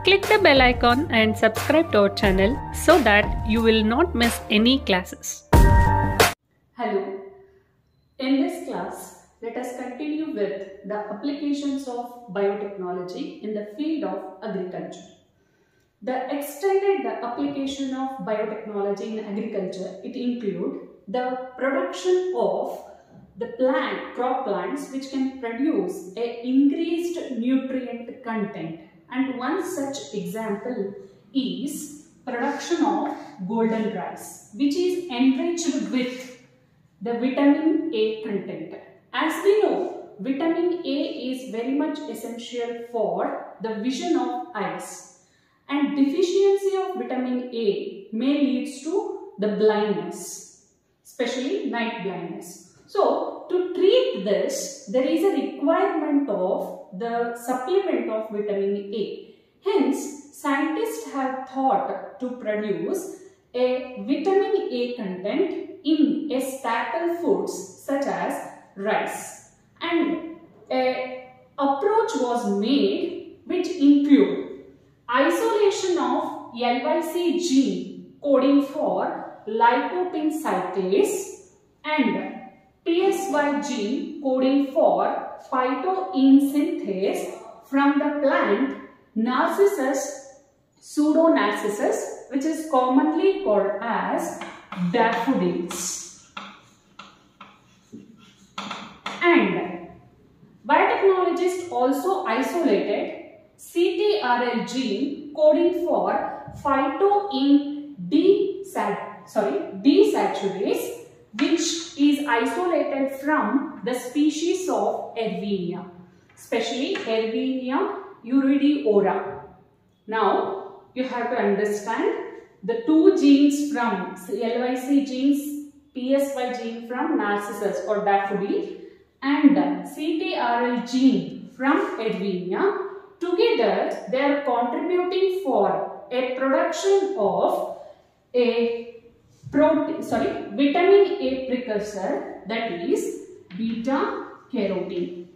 Click the bell icon and subscribe to our channel so that you will not miss any classes. Hello. In this class, let us continue with the applications of biotechnology in the field of agriculture. The extended application of biotechnology in agriculture, it includes the production of the crop plants which can produce a increased nutrient content. And one such example is production of golden rice, which is enriched with the vitamin A content. As we know, vitamin A is very much essential for the vision of eyes, and deficiency of vitamin A may lead to the blindness, especially night blindness. So, to treat this, there is a requirement of the supplement of vitamin A. Hence, scientists have thought to produce a vitamin A content in a staple foods such as rice. And an approach was made which include isolation of LYC gene coding for lycopene cyclase and PSY gene coding for phytoene synthase from the plant Narcissus pseudo-narcissus, which is commonly called as daffodils. And biotechnologists also isolated CTRL gene coding for phytoene desaturase, which is isolated from the species of Erwinia, especially Erwinia urideora. Now, you have to understand the two genes from LYC genes, PSY gene from Narcissus or daffodil and CTRL gene from Erwinia. Together, they are contributing for a production of a vitamin A precursor, that is beta carotene.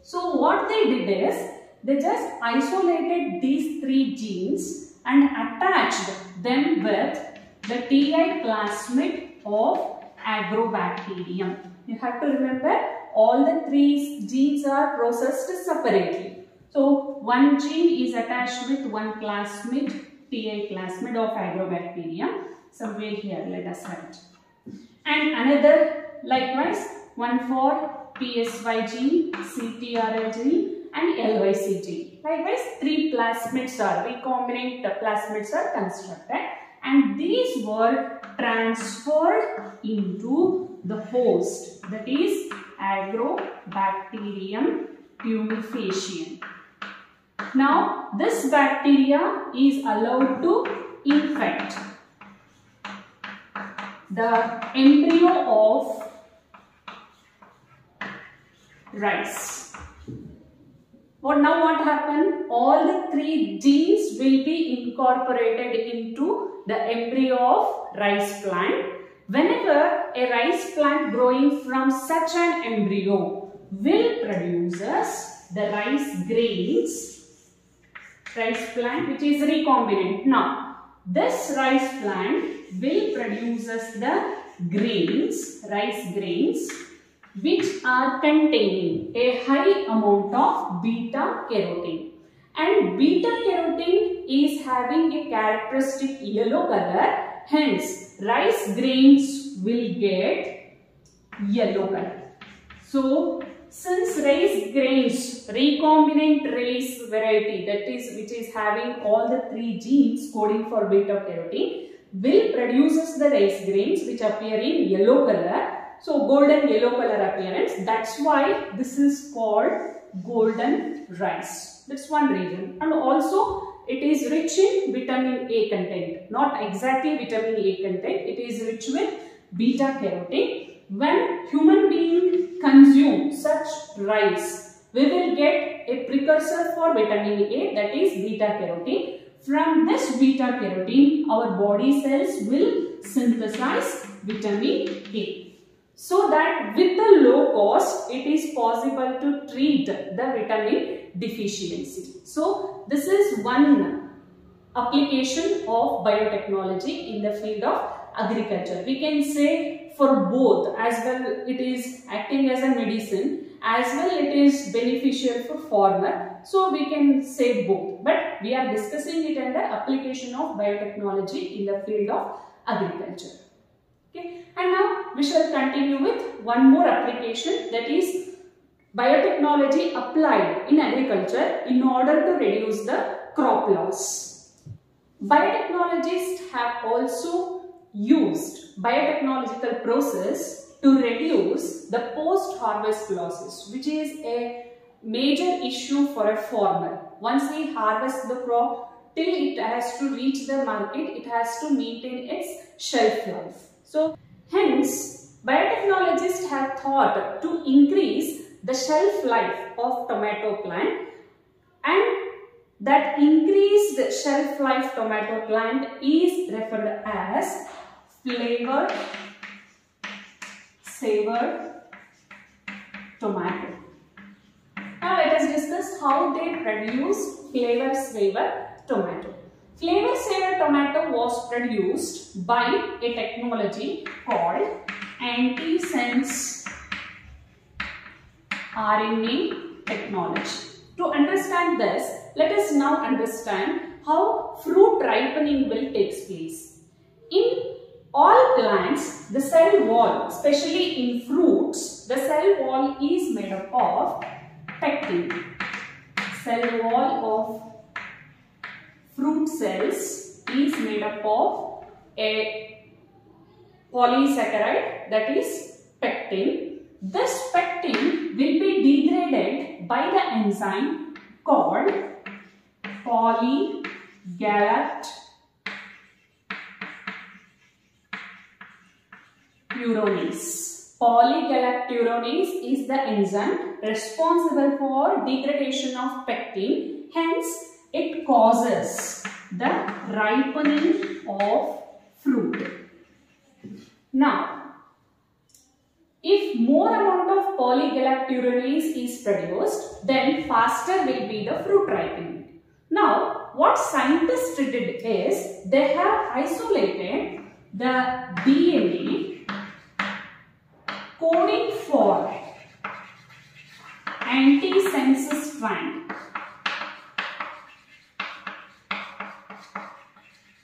So what they did is they just isolated these three genes and attached them with the TI plasmid of agrobacterium. You have to remember all the three genes are processed separately. So one gene is attached with one plasmid, TI plasmid of agrobacterium. Somewhere here, let us write. And another likewise, one for PSY gene, CTRL gene and LYC gene. Likewise, three plasmids are recombinant plasmids are constructed and these were transferred into the host, that is agrobacterium tumefaciens. Now, this bacteria is allowed to infect the embryo of rice. Now what happened? All the three genes will be incorporated into the embryo of rice plant. Whenever a rice plant growing from such an embryo will produce the rice grains, rice plant which is recombinant. Now, this rice plant will produce the grains, rice grains, which are containing a high amount of beta carotene. And beta carotene is having a characteristic yellow color, hence rice grains will get yellow color. So, since rice grains, recombinant rice variety, that is which is having all the three genes coding for beta carotene, will produce the rice grains which appear in yellow color. So, golden yellow color appearance. That's why this is called golden rice. That's one reason. And also, it is rich in vitamin A content. Not exactly vitamin A content. It is rich with beta carotene. When human beings consume such rice, we will get a precursor for vitamin A, that is beta carotene. From this beta carotene, our body cells will synthesize vitamin A. So that with the low cost, it is possible to treat the vitamin deficiency. So this is one application of biotechnology in the field of agriculture. We can say for both, as well it is acting as a medicine, as well it is beneficial for farmer. So we can say both, but we are discussing it under application of biotechnology in the field of agriculture. Okay, and now we shall continue with one more application, that is biotechnology applied in agriculture in order to reduce the crop loss. Biotechnologists have also used biotechnological process to reduce the post-harvest losses, which is a major issue for a farmer. Once we harvest the crop, till it has to reach the market, it has to maintain its shelf life. So hence, biotechnologists have thought to increase the shelf life of tomato plant, and that increased shelf life tomato plant is referred as flavorsavr tomato. Now let us discuss how they produce flavorsavr tomato. Flavorsavr tomato was produced by a technology called antisence RNA technology. To understand this, let us now understand how fruit ripening will take place. In all plants, the cell wall, especially in fruits, the cell wall is made up of pectin. Cell wall of fruit cells is made up of a polysaccharide, that is pectin. This pectin will be degraded by the enzyme called polygalacturonase. Polygalacturonase is the enzyme responsible for degradation of pectin. Hence, it causes the ripening of fruit. Now, if more amount of polygalacturonase is produced, then faster will be the fruit ripening. Now, what scientists did is, they have isolated the DNA coding for antisense strand.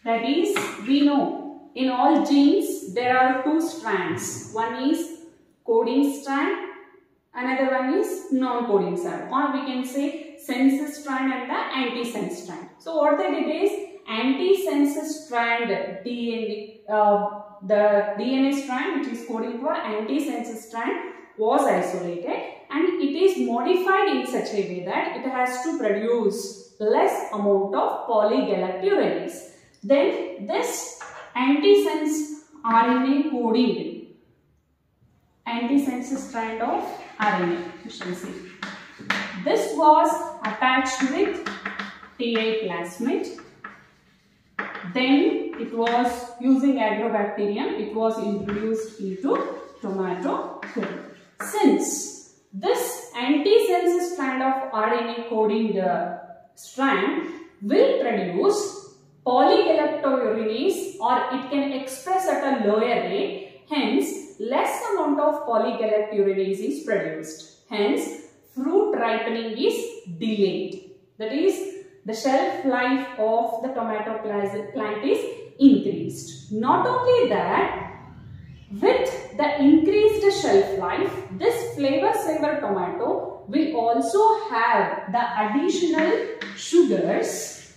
That is, we know in all genes there are two strands. One is coding strand, another one is non-coding strand, or we can say sense strand and the antisense strand. So what they did is, antisense strand DNA, the DNA strand which is coding for antisense strand was isolated, and it is modified in such a way that it has to produce less amount of polygalacturonase. Then this antisense RNA coding antisense strand of RNA, you shall see. This was attached with TI plasmid. Then it was using agrobacterium, it was introduced into tomato plant. Since this antisense strand of RNA coding strand will produce polygalacturonase, or it can express at a lower rate, hence less amount of polygalacturonase is produced. Hence, fruit ripening is delayed. That is, the shelf life of the tomato plant is increased. Not only that, with the increased shelf life, this flavorsavr tomato will also have the additional sugars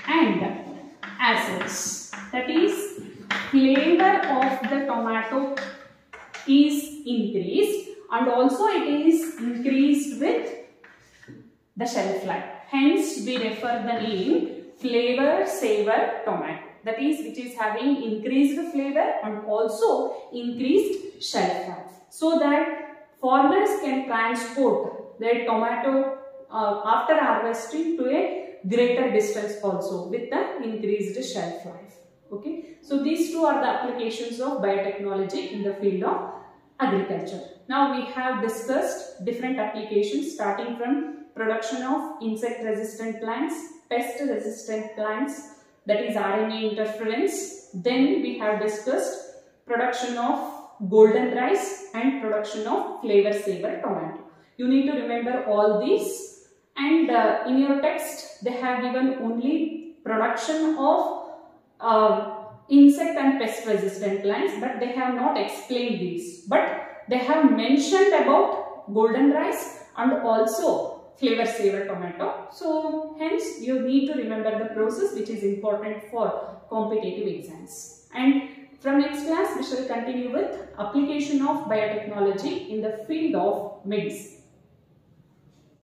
and acids. That is, flavor of the tomato is increased, and also it is increased with the shelf life. Hence, we refer the name flavorsavr tomato. That is, which is having increased flavor and also increased shelf life, so that farmers can transport their tomato after harvesting to a greater distance also with the increased shelf life. Okay, so these two are the applications of biotechnology in the field of agriculture. Now we have discussed different applications starting from production of insect resistant plants, pest resistant plants, that is RNA interference. Then we have discussed production of goldenrice and production of flavor-savr tomato. You need to remember all these, and in your text they have given only production of insect and pest resistant plants, but they have not explained these. But they have mentioned about goldenrice and also flavorsavr tomato. So hence you need to remember the process, which is important for competitive exams. And from next class we shall continue with application of biotechnology in the field of medicine.